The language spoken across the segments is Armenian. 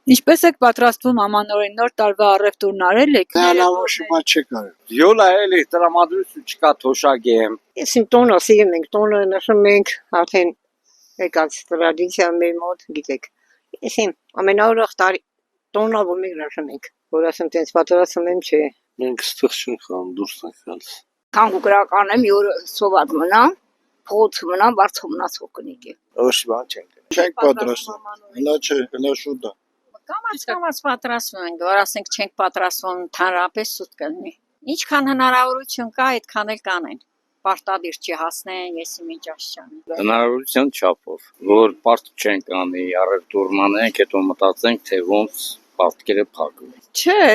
Ինչպես եք պատրաստվում ամանորին, նոր տարվա առևտուրն արել եք։ Լավ շուտ չեք արել։ Յոլա էլի տրամադրություն չկա թոշակի եմ։ Իսկ տոնը սիրում ենք, տոնը նշում ենք արդեն եկած տրադիցիա մեր մոտ, գիտեք։ Իսկ ամենաուրախ տարի տոնը որ մենք նշում ենք, որ ասեմ տենց պատրաստում եմ չէ։ Մենք ստեղ չենք խաղում, դուրս ենք գալիս։ Քանգուկրական եմ, յուր սոված մնամ, փոց մնամ, բարձր մնացող կնիկի։ Ոչ բան չենք։ Չենք պատրաստում։ Հլա չէ, հլա շուտ է։ Կամաց պատրաստվում ենք, որ ասենք չենք պատրաստվում, թանրապես սուտ կլինի։ Ինչքան հնարավորություն կա, այդքան էլ կանեն։ Պարտադիր չհասնեն, եսի միջ աշճանի։ Հնարավորության չափով, որ պարտ չենք անի, առևտուրն անենք, հետո մտածենք, թե ոնց պատկերը փակվի։ Չէ,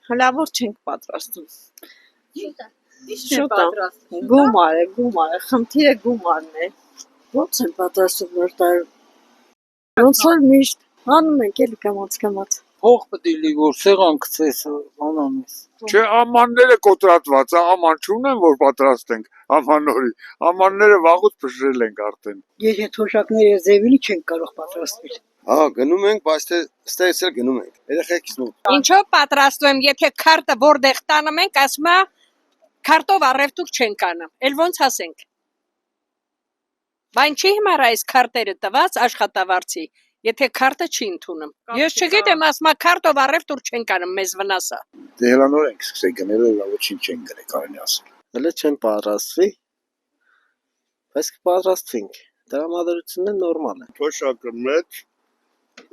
հլավոր չենք պատրաստում։ Շուտ է։ Գումար է, խնդիրը գումարն է։ Ոնց են պատրաստում նոր տարի։ Ոնց որ միշտ անում ենք էլի կամաց։ Փող պետք է լի որ սեղան գցես անանես։ Չէ, ամանները կոտրատված է, աման չունեն, որ պատրաստենք ամանորի։ Ամանները վաղուց փշրել ենք արդեն։ Եթե թոշակները զևիլի չենք կարող պատրաստել։ Հա, գնում ենք, բայց թե ստեղից էլ գնում ենք։ Երեխեքից մոտ։ Ինչով պատրաստում, եթե քարտը որտեղ տանում ենք, ասում է քարտով առևտուր չենք անում։ Էլ ոնց ասենք։ Բան չի հիմար այս քարտերը տված աշխատավարձի, եթե քարտը չի ընդունում։ Ես չգիտեմ, ասում է քարտով առևտուր չենք անում, մեզ վնասա։ Դե հելա նոր ենք սկսել գնել, ոչինչ չենք գնել, կարելի ասել։ Հələ չեն պատրաստվի։ Բայց կպատրաստվենք։ Տրամադրությունը նորմալ է։ Թոշակը մեծ,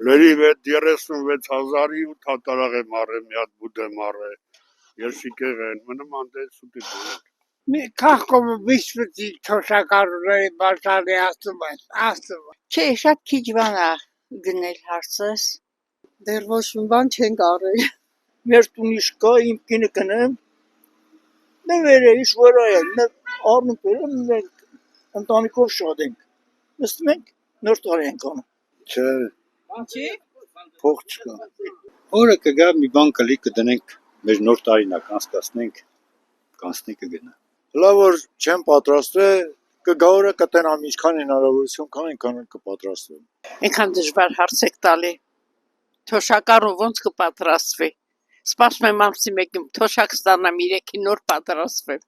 լրի 36,000-ի ու թատարաղ եմ առել, մի հատ բուդ եմ առել, երշիկեղ են, մնում անդել սուտի դունել։ Մի քաղկոմը վիշվծի թոշակարուների բարձարի աստում են, Չէ, շատ քիչ բան է գնել հարցս։ Դեռ ոչ մի բան չենք արել։ մեր տունիշ կա, իմ կինը կնեմ, մեր վերերիշ վրա են, մեր արնուպերը մենք ընտանիքով շատ ենք, նստում ենք, նոր տարի ենք անում։ Չէ, Չի։ փող չկա։ Օրը կգա մի բան կլի կդնենք, մեր նոր տարին կանցկացնենք, կանցնի կգնա։ Հլա որ չեմ պատրաստվել, կգա օրը կտենամ ինչքան հնարավորություն կա, այնքան էլ կպատրաստվեմ։ Այնքան դժվար հարց եք տալի։ Թոշակառու ոնց կպատրաստվի։ Սպասում եմ ամսի մեկին թոշակ ստանամ 3-ի նոր պատրաստվեմ։